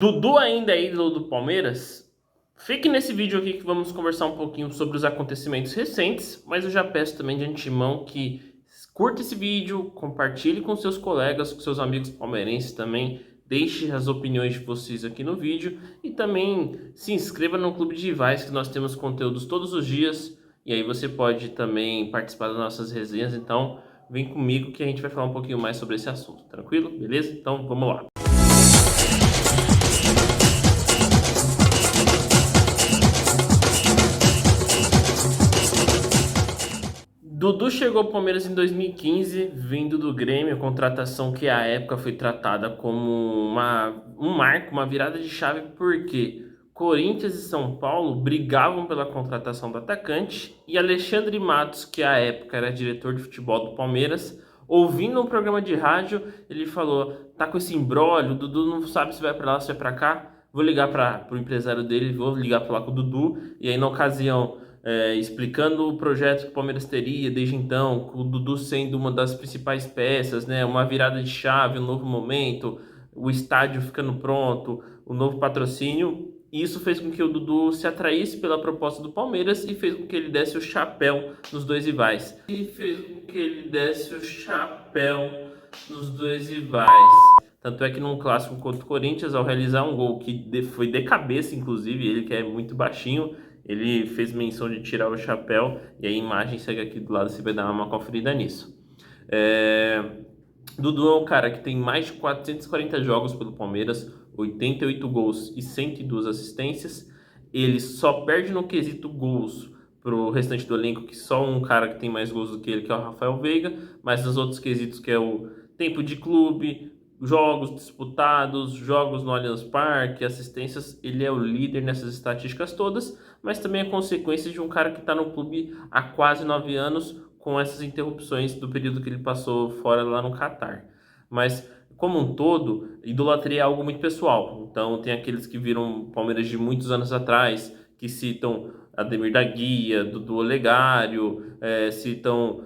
Dudu ainda é ídolo do Palmeiras? Fique nesse vídeo aqui que vamos conversar um pouquinho sobre os acontecimentos recentes, mas eu já peço também de antemão que curta esse vídeo, compartilhe com seus colegas, com seus amigos palmeirenses também, deixe as opiniões de vocês aqui no vídeo e também se inscreva no Clube de Rivais, que nós temos conteúdos todos os dias e aí você pode também participar das nossas resenhas, então vem comigo que a gente vai falar um pouquinho mais sobre esse assunto, tranquilo? Beleza? Então vamos lá. Dudu chegou ao Palmeiras em 2015, vindo do Grêmio, a contratação que à época foi tratada como um marco, uma virada de chave, porque Corinthians e São Paulo brigavam pela contratação do atacante e Alexandre Matos, que à época era diretor de futebol do Palmeiras, ouvindo um programa de rádio, ele falou: tá com esse imbróglio, o Dudu não sabe se vai para lá, se vai para cá, vou ligar para o empresário dele, vou ligar para lá com o Dudu, e aí na ocasião explicando o projeto que o Palmeiras teria desde então, com o Dudu sendo uma das principais peças, né? Uma virada de chave, um novo momento, o estádio ficando pronto, o novo patrocínio. Isso fez com que o Dudu se atraísse pela proposta do Palmeiras e fez com que ele desse o chapéu nos dois rivais. Tanto é que num clássico contra o Corinthians, ao realizar um gol que foi de cabeça, inclusive, ele que é muito baixinho, ele fez menção de tirar o chapéu e a imagem segue aqui do lado, você vai dar uma conferida nisso. É... Dudu é um cara que tem mais de 440 jogos pelo Palmeiras, 88 gols e 102 assistências. Ele só perde no quesito gols pro restante do elenco, que só um cara que tem mais gols do que ele, que é o Rafael Veiga, mas nos outros quesitos, que é o tempo de clube, jogos disputados, jogos no Allianz Parque, assistências, ele é o líder nessas estatísticas todas, mas também é consequência de um cara que está no clube há quase 9 anos, com essas interrupções do período que ele passou fora lá no Catar. Mas, como um todo, idolatria é algo muito pessoal. Então, tem aqueles que viram Palmeiras de muitos anos atrás, que citam Ademir da Guia, Dudu Olegário, citam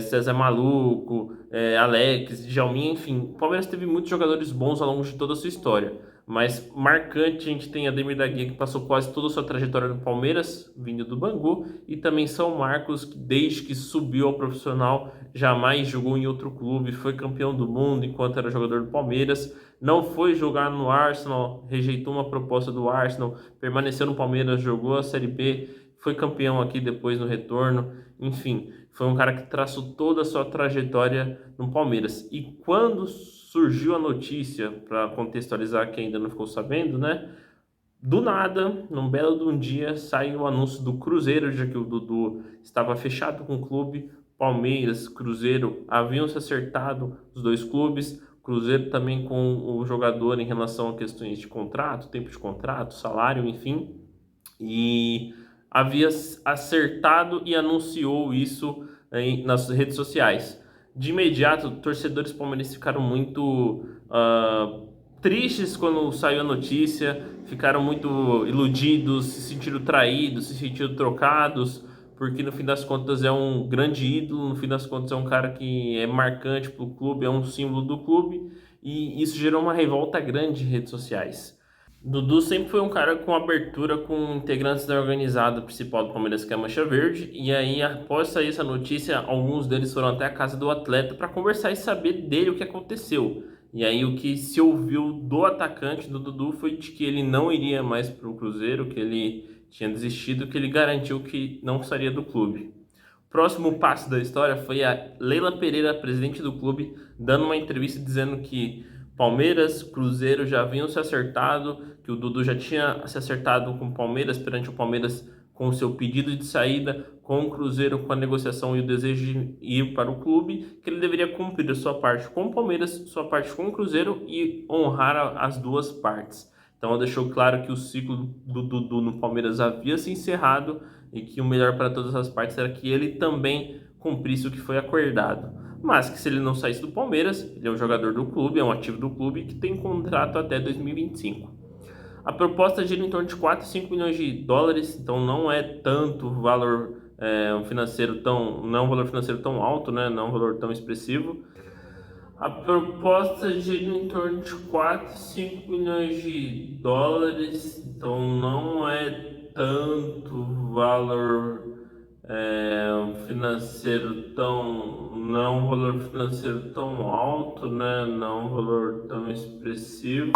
César Maluco, Alex, Djalminha, enfim. O Palmeiras teve muitos jogadores bons ao longo de toda a sua história. Mas marcante, a gente tem Ademir da Guia, que passou quase toda a sua trajetória no Palmeiras, vindo do Bangu, e também São Marcos, que desde que subiu ao profissional, jamais jogou em outro clube, foi campeão do mundo enquanto era jogador do Palmeiras, não foi jogar no Arsenal, rejeitou uma proposta do Arsenal, permaneceu no Palmeiras, jogou a Série B, foi campeão aqui depois no retorno, enfim, foi um cara que traçou toda a sua trajetória no Palmeiras. E quando surgiu a notícia, para contextualizar quem ainda não ficou sabendo, né? Do nada, num belo de um dia, saiu o anúncio do Cruzeiro, já que o Dudu estava fechado com o clube. Palmeiras, Cruzeiro haviam se acertado, os dois clubes. Cruzeiro também com o jogador em relação a questões de contrato, tempo de contrato, salário, enfim. E havia acertado e anunciou isso nas redes sociais. De imediato, torcedores palmeirenses ficaram muito tristes quando saiu a notícia, ficaram muito iludidos, se sentiram traídos, se sentiram trocados, porque no fim das contas é um grande ídolo, no fim das contas é um cara que é marcante para o clube, é um símbolo do clube, e isso gerou uma revolta grande em redes sociais. Dudu sempre foi um cara com abertura com integrantes da organizada principal do Palmeiras, que é a Mancha Verde, e aí, após sair essa notícia, alguns deles foram até a casa do atleta para conversar e saber dele o que aconteceu. E aí, o que se ouviu do atacante do Dudu foi de que ele não iria mais para o Cruzeiro, que ele tinha desistido, que ele garantiu que não sairia do clube. O próximo passo da história foi a Leila Pereira, presidente do clube, dando uma entrevista dizendo que Palmeiras, Cruzeiro já haviam se acertado, que o Dudu já tinha se acertado com o Palmeiras, perante o Palmeiras com o seu pedido de saída, com o Cruzeiro com a negociação e o desejo de ir para o clube, que ele deveria cumprir a sua parte com o Palmeiras, sua parte com o Cruzeiro e honrar as duas partes. Então ela deixou claro que o ciclo do Dudu no Palmeiras havia se encerrado e que o melhor para todas as partes era que ele também cumprisse o que foi acordado. Mas que se ele não saísse do Palmeiras, ele é um jogador do clube, é um ativo do clube que tem contrato até 2025. A proposta gira em torno de 4 a 5 milhões de dólares, então não é tanto valor financeiro tão, não é um valor financeiro tão alto, né? Não é um valor tão expressivo. A proposta gira em torno de 4, 5 milhões de dólares, então não é tanto valor financeiro tão, não é um valor financeiro tão alto, né? Não é um valor tão expressivo,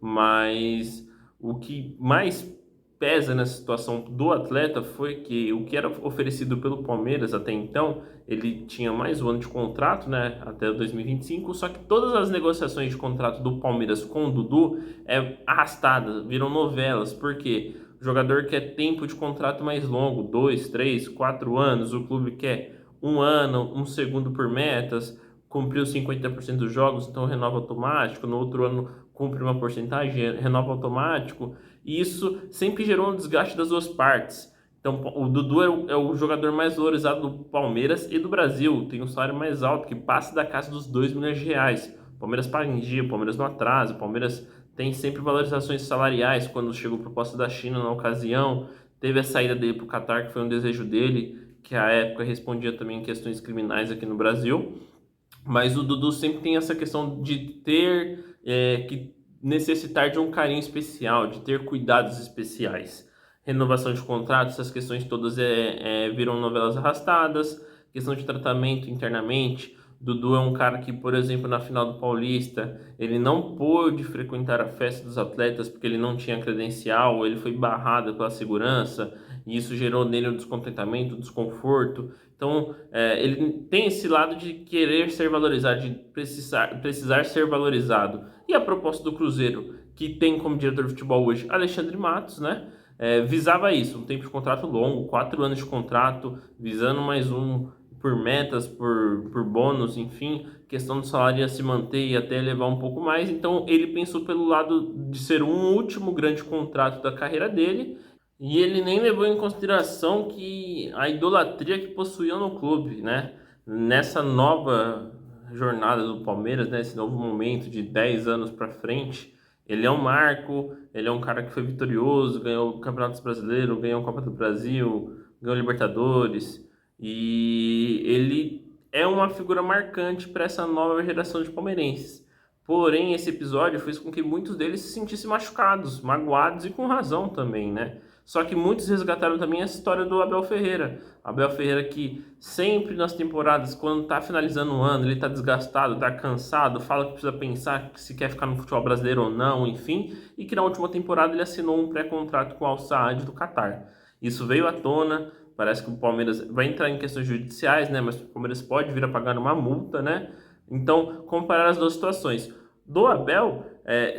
mas o que mais pesa nessa situação do atleta foi que o que era oferecido pelo Palmeiras até então, ele tinha mais um ano de contrato, né, até 2025, só que todas as negociações de contrato do Palmeiras com o Dudu é arrastada, viram novelas, porque o jogador quer tempo de contrato mais longo, 2, 3, 4 anos, o clube quer um ano, um segundo por metas, cumpriu 50% dos jogos, então renova automático, no outro ano cumpre uma porcentagem, renova automático, e isso sempre gerou um desgaste das duas partes. Então, o Dudu é o jogador mais valorizado do Palmeiras e do Brasil, tem um salário mais alto, que passa da casa dos 2 milhões de reais. O Palmeiras paga em dia, o Palmeiras não atrasa, o Palmeiras tem sempre valorizações salariais quando chegou proposta da China na ocasião, teve a saída dele para o Catar, que foi um desejo dele, que à época respondia também em questões criminais aqui no Brasil. Mas o Dudu sempre tem essa questão de ter que necessitar de um carinho especial, de ter cuidados especiais. Renovação de contrato, essas questões todas viram novelas arrastadas, questão de tratamento internamente. Dudu é um cara que, por exemplo, na final do Paulista, ele não pôde frequentar a festa dos atletas porque ele não tinha credencial, ele foi barrado pela segurança, e isso gerou nele um descontentamento, um desconforto. Então, ele tem esse lado de querer ser valorizado, de precisar ser valorizado. E a proposta do Cruzeiro, que tem como diretor de futebol hoje Alexandre Matos, né? Visava isso, um tempo de contrato longo, 4 anos de contrato, visando mais um por metas, por bônus, enfim, questão do salário ia se manter e até elevar um pouco mais. Então, ele pensou pelo lado de ser um último grande contrato da carreira dele e ele nem levou em consideração que a idolatria que possuía no clube, né? Nessa nova jornada do Palmeiras, né? Esse novo momento de 10 anos para frente, ele é um marco, ele é um cara que foi vitorioso, ganhou o Campeonato Brasileiro, ganhou a Copa do Brasil, ganhou a Libertadores, e ele é uma figura marcante para essa nova geração de palmeirenses. Porém, esse episódio fez com que muitos deles se sentissem machucados, magoados e com razão também, né? Só que muitos resgataram também a história do Abel Ferreira. Abel Ferreira que sempre nas temporadas, quando tá finalizando o ano, ele tá desgastado, tá cansado, fala que precisa pensar se quer ficar no futebol brasileiro ou não, enfim, e que na última temporada ele assinou um pré-contrato com o Al Saad do Catar. Isso veio à tona, parece que o Palmeiras vai entrar em questões judiciais, né, mas o Palmeiras pode vir a pagar uma multa, né? Então, comparar as duas situações. Do Abel,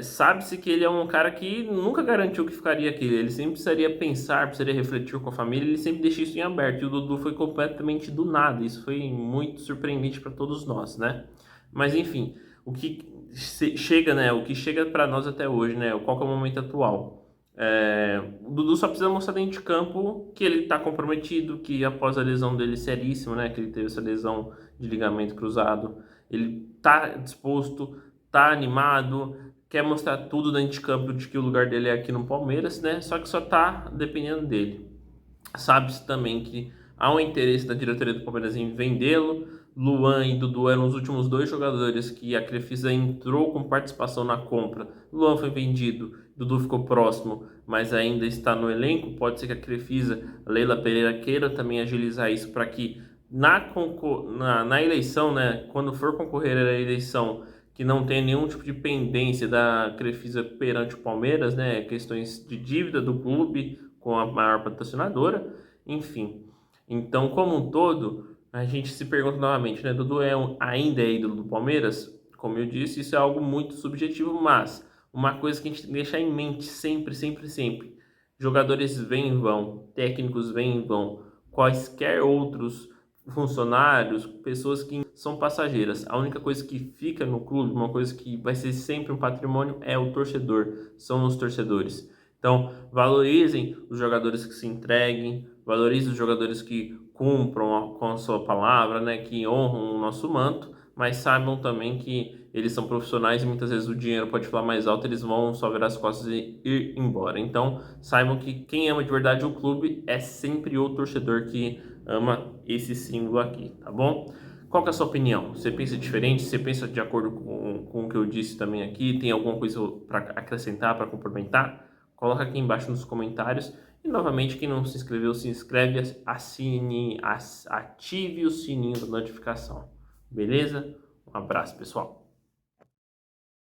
sabe-se que ele é um cara que nunca garantiu que ficaria aqui. Ele sempre precisaria pensar, precisaria refletir com a família, ele sempre deixa isso em aberto. E o Dudu foi completamente do nada. Isso foi muito surpreendente para todos nós, né? Mas enfim, o que chega, né? O que chega para nós até hoje, né? Qual que é o momento atual? O Dudu só precisa mostrar dentro de campo que ele está comprometido, que após a lesão dele seríssima, né? Que ele teve essa lesão de ligamento cruzado, ele está disposto, tá animado, quer mostrar tudo dentro de campo de que o lugar dele é aqui no Palmeiras, né? Só que só tá dependendo dele. Sabe-se também que há um interesse da diretoria do Palmeiras em vendê-lo. Luan e Dudu eram os últimos dois jogadores que a Crefisa entrou com participação na compra. Luan foi vendido, Dudu ficou próximo, mas ainda está no elenco. Pode ser que a Crefisa, Leila Pereira, queira também agilizar isso para que na eleição, né, quando for concorrer à eleição, que não tenha nenhum tipo de pendência da Crefisa perante o Palmeiras, né, questões de dívida do clube com a maior patrocinadora, enfim. Então, como um todo, a gente se pergunta novamente, né, Dudu ainda é ídolo do Palmeiras? Como eu disse, isso é algo muito subjetivo, mas uma coisa que a gente tem que deixar em mente sempre, sempre, sempre. Jogadores vêm e vão, técnicos vêm e vão, quaisquer outros funcionários, pessoas que são passageiras. A única coisa que fica no clube, uma coisa que vai ser sempre um patrimônio, é o torcedor, são os torcedores. Então, valorizem os jogadores que se entreguem, valorizem os jogadores que cumpram com a sua palavra, né, que honram o nosso manto, mas saibam também que eles são profissionais e muitas vezes o dinheiro pode falar mais alto, eles vão só virar as costas e ir embora. Então, saibam que quem ama de verdade o clube é sempre o torcedor que ama esse símbolo aqui, tá bom? Qual que é a sua opinião? Você pensa diferente? Você pensa de acordo com o que eu disse também aqui? Tem alguma coisa para acrescentar, para complementar? Coloca aqui embaixo nos comentários. E novamente, quem não se inscreveu, se inscreve, ative o sininho da notificação. Beleza? Um abraço, pessoal.